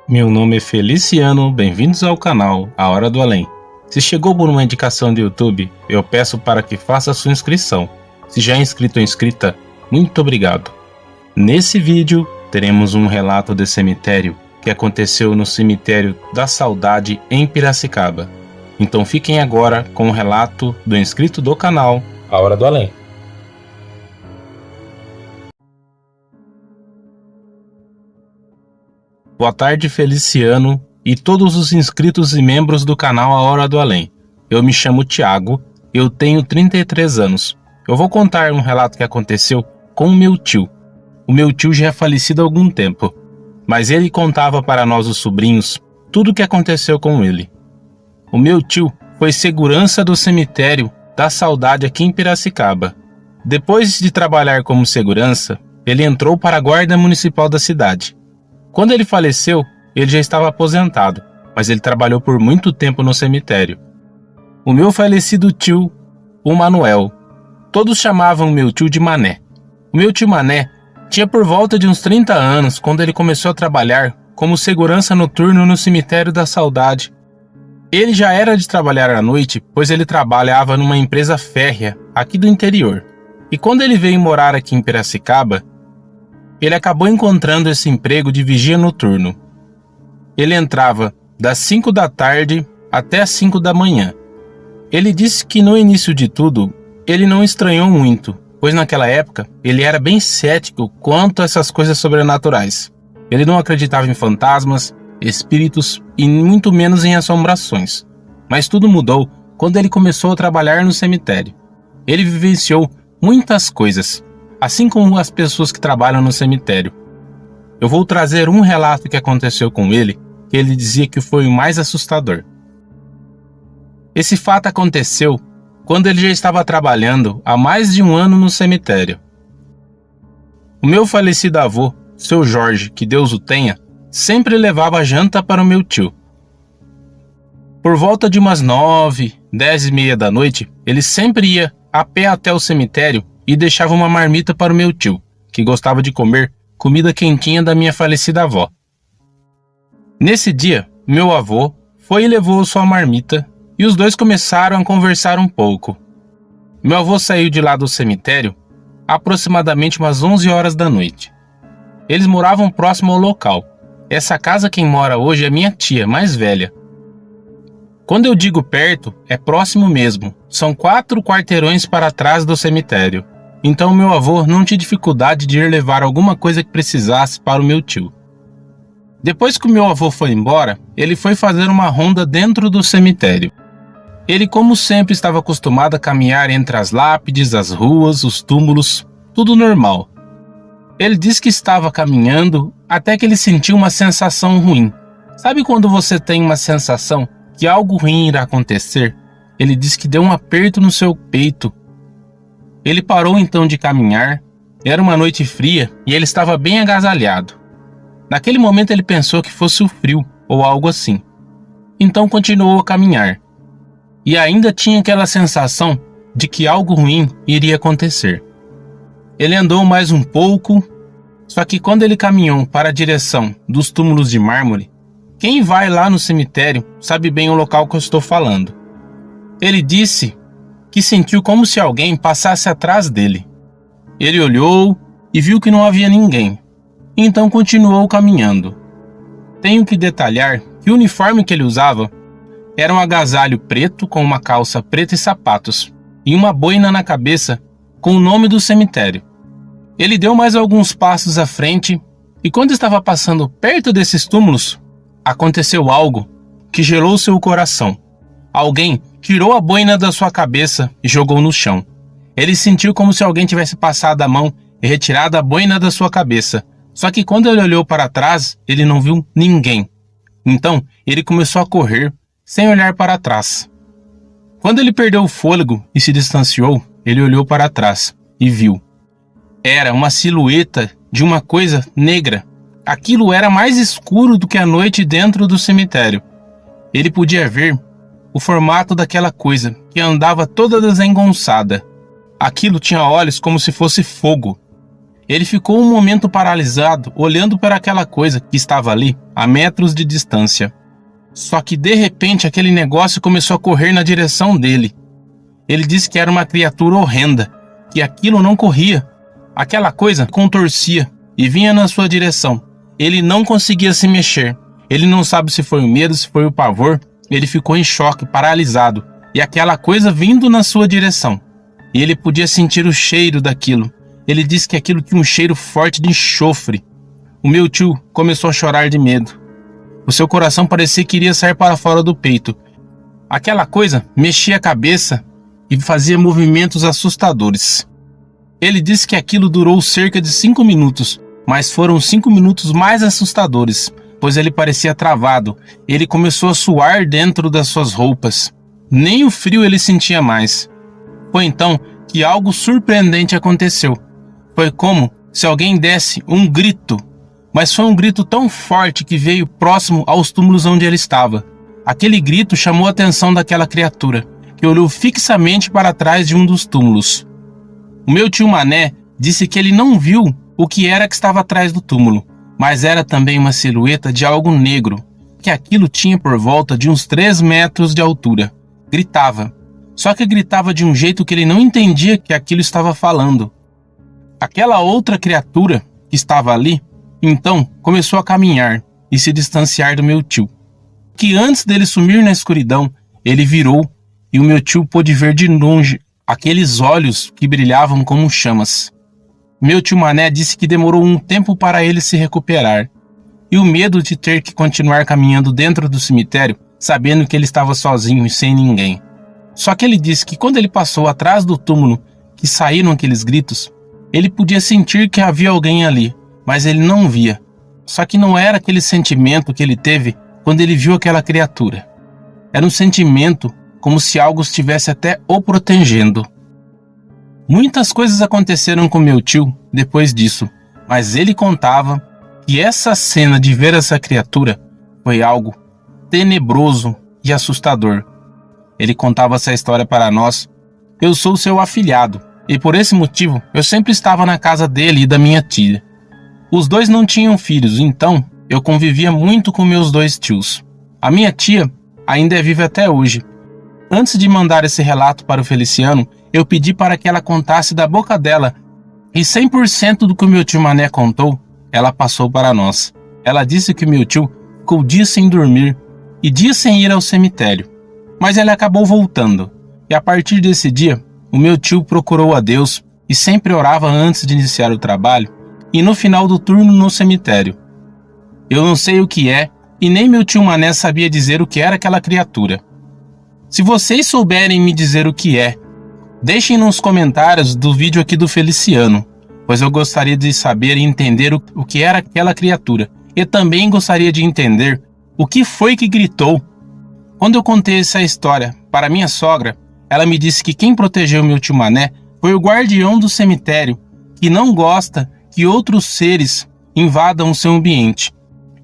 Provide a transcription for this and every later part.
Meu nome é Feliciano, bem-vindos ao canal A Hora do Além. Se chegou por uma indicação do YouTube, eu peço para que faça sua inscrição. Se já é inscrito ou inscrita, muito obrigado. Nesse vídeo, teremos um relato de cemitério que aconteceu no Cemitério da Saudade em Piracicaba. Então fiquem agora com o relato do inscrito do canal A Hora do Além. Boa tarde, Feliciano e todos os inscritos e membros do canal A Hora do Além. Eu me chamo Thiago, eu tenho 33 anos. Eu vou contar um relato que aconteceu com o meu tio. O meu tio já é falecido há algum tempo, mas ele contava para nós, os sobrinhos, tudo o que aconteceu com ele. O meu tio foi segurança do Cemitério da Saudade aqui em Piracicaba. Depois de trabalhar como segurança, ele entrou para a Guarda Municipal da cidade. Quando ele faleceu, ele já estava aposentado, mas ele trabalhou por muito tempo no cemitério. O meu falecido tio, o Manuel, todos chamavam meu tio de Mané. O meu tio Mané tinha por volta de uns 30 anos quando ele começou a trabalhar como segurança noturno no Cemitério da Saudade. Ele já era de trabalhar à noite, pois ele trabalhava numa empresa férrea aqui do interior. E quando ele veio morar aqui em Piracicaba, ele acabou encontrando esse emprego de vigia noturno. Ele entrava das 5 da tarde até as 5 da manhã. Ele disse que no início de tudo, ele não estranhou muito, pois naquela época ele era bem cético quanto a essas coisas sobrenaturais. Ele não acreditava em fantasmas, espíritos e muito menos em assombrações. Mas tudo mudou quando ele começou a trabalhar no cemitério. Ele vivenciou muitas coisas, assim como as pessoas que trabalham no cemitério. Eu vou trazer um relato que aconteceu com ele, que ele dizia que foi o mais assustador. Esse fato aconteceu quando ele já estava trabalhando há mais de um ano no cemitério. O meu falecido avô, seu Jorge, que Deus o tenha, sempre levava janta para o meu tio. Por volta de umas 9, 10h30 da noite, ele sempre ia a pé até o cemitério e deixava uma marmita para o meu tio, que gostava de comer comida quentinha da minha falecida avó. Nesse dia, meu avô foi e levou sua marmita e os dois começaram a conversar um pouco. Meu avô saiu de lá do cemitério aproximadamente umas 11 horas da noite. Eles moravam próximo ao local. Essa casa quem mora hoje é minha tia, mais velha. Quando eu digo perto, é próximo mesmo. São 4 quarteirões para trás do cemitério. Então meu avô não tinha dificuldade de ir levar alguma coisa que precisasse para o meu tio. Depois que o meu avô foi embora, ele foi fazer uma ronda dentro do cemitério. Ele, como sempre, estava acostumado a caminhar entre as lápides, as ruas, os túmulos, tudo normal. Ele disse que estava caminhando até que ele sentiu uma sensação ruim. Sabe quando você tem uma sensação que algo ruim irá acontecer? Ele disse que deu um aperto no seu peito. Ele parou então de caminhar, era uma noite fria e ele estava bem agasalhado. Naquele momento ele pensou que fosse o frio ou algo assim. Então continuou a caminhar. E ainda tinha aquela sensação de que algo ruim iria acontecer. Ele andou mais um pouco, só que quando ele caminhou para a direção dos túmulos de mármore, quem vai lá no cemitério sabe bem o local que eu estou falando. Ele disse que sentiu como se alguém passasse atrás dele. Ele olhou e viu que não havia ninguém. Então continuou caminhando. Tenho que detalhar que o uniforme que ele usava era um agasalho preto com uma calça preta e sapatos, e uma boina na cabeça com o nome do cemitério. Ele deu mais alguns passos à frente, e quando estava passando perto desses túmulos, aconteceu algo que gelou seu coração. Alguém tirou a boina da sua cabeça e jogou no chão. Ele sentiu como se alguém tivesse passado a mão e retirado a boina da sua cabeça. Só que quando ele olhou para trás, ele não viu ninguém. Então, ele começou a correr, sem olhar para trás. Quando ele perdeu o fôlego e se distanciou, ele olhou para trás e viu. Era uma silhueta de uma coisa negra. Aquilo era mais escuro do que a noite dentro do cemitério. Ele podia ver o formato daquela coisa que andava toda desengonçada. Aquilo tinha olhos como se fosse fogo. Ele ficou um momento paralisado, olhando para aquela coisa que estava ali, a metros de distância. Só que de repente aquele negócio começou a correr na direção dele. Ele disse que era uma criatura horrenda, que aquilo não corria. Aquela coisa contorcia e vinha na sua direção. Ele não conseguia se mexer. Ele não sabe se foi o medo, se foi o pavor. Ele ficou em choque, paralisado. E aquela coisa vindo na sua direção. E ele podia sentir o cheiro daquilo. Ele disse que aquilo tinha um cheiro forte de enxofre. O meu tio começou a chorar de medo. O seu coração parecia que iria sair para fora do peito. Aquela coisa mexia a cabeça e fazia movimentos assustadores. Ele disse que aquilo durou cerca de 5 minutos, mas foram 5 minutos mais assustadores, pois ele parecia travado. Ele começou a suar dentro das suas roupas. Nem o frio ele sentia mais. Foi então que algo surpreendente aconteceu. Foi como se alguém desse um grito, mas foi um grito tão forte que veio próximo aos túmulos onde ele estava. Aquele grito chamou a atenção daquela criatura, que olhou fixamente para trás de um dos túmulos. O meu tio Mané disse que ele não viu o que era que estava atrás do túmulo, mas era também uma silhueta de algo negro, que aquilo tinha por volta de uns 3 metros de altura. Gritava, só que gritava de um jeito que ele não entendia que aquilo estava falando. Aquela outra criatura que estava ali, então começou a caminhar e se distanciar do meu tio. Que antes dele sumir na escuridão, ele virou e o meu tio pôde ver de longe aqueles olhos que brilhavam como chamas. Meu tio Mané disse que demorou um tempo para ele se recuperar, e o medo de ter que continuar caminhando dentro do cemitério, sabendo que ele estava sozinho e sem ninguém. Só que ele disse que quando ele passou atrás do túmulo, que saíram aqueles gritos, ele podia sentir que havia alguém ali, mas ele não via. Só que não era aquele sentimento que ele teve quando ele viu aquela criatura. Era um sentimento como se algo estivesse até o protegendo. Muitas coisas aconteceram com meu tio depois disso, mas ele contava que essa cena de ver essa criatura foi algo tenebroso e assustador. Ele contava essa história para nós. Eu sou seu afilhado, e por esse motivo eu sempre estava na casa dele e da minha tia. Os dois não tinham filhos, então eu convivia muito com meus 2 tios. A minha tia ainda é viva até hoje. Antes de mandar esse relato para o Feliciano, eu pedi para que ela contasse da boca dela, e 100% do que o meu tio Mané contou, ela passou para nós. Ela disse que o meu tio ficou dias sem dormir e dias sem ir ao cemitério, mas ele acabou voltando. E a partir desse dia, o meu tio procurou a Deus e sempre orava antes de iniciar o trabalho e no final do turno no cemitério. Eu não sei o que é e nem meu tio Mané sabia dizer o que era aquela criatura. Se vocês souberem me dizer o que é, deixem nos comentários do vídeo aqui do Feliciano, pois eu gostaria de saber e entender o que era aquela criatura. E também gostaria de entender o que foi que gritou. Quando eu contei essa história para minha sogra, ela me disse que quem protegeu meu tio Mané foi o guardião do cemitério, que não gosta que outros seres invadam o seu ambiente.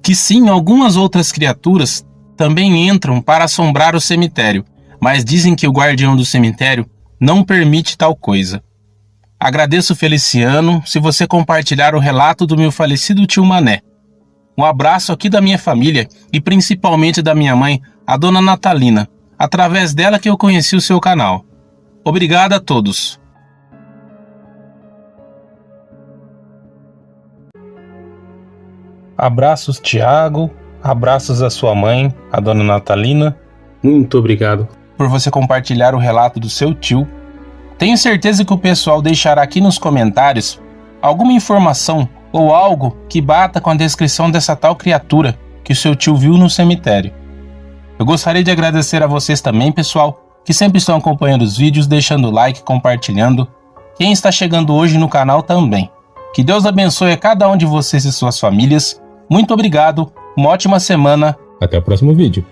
Que sim, algumas outras criaturas também entram para assombrar o cemitério, mas dizem que o guardião do cemitério não permite tal coisa. Agradeço, Feliciano, se você compartilhar o relato do meu falecido tio Mané. Um abraço aqui da minha família e principalmente da minha mãe, a dona Natalina, através dela que eu conheci o seu canal. Obrigado a todos. Abraços, Tiago. Abraços à sua mãe, a dona Natalina. Muito obrigado por você compartilhar o relato do seu tio. Tenho certeza que o pessoal deixará aqui nos comentários alguma informação ou algo que bata com a descrição dessa tal criatura que o seu tio viu no cemitério. Eu gostaria de agradecer a vocês também, pessoal, que sempre estão acompanhando os vídeos, deixando o like, compartilhando. Quem está chegando hoje no canal também. Que Deus abençoe a cada um de vocês e suas famílias. Muito obrigado, uma ótima semana. Até o próximo vídeo.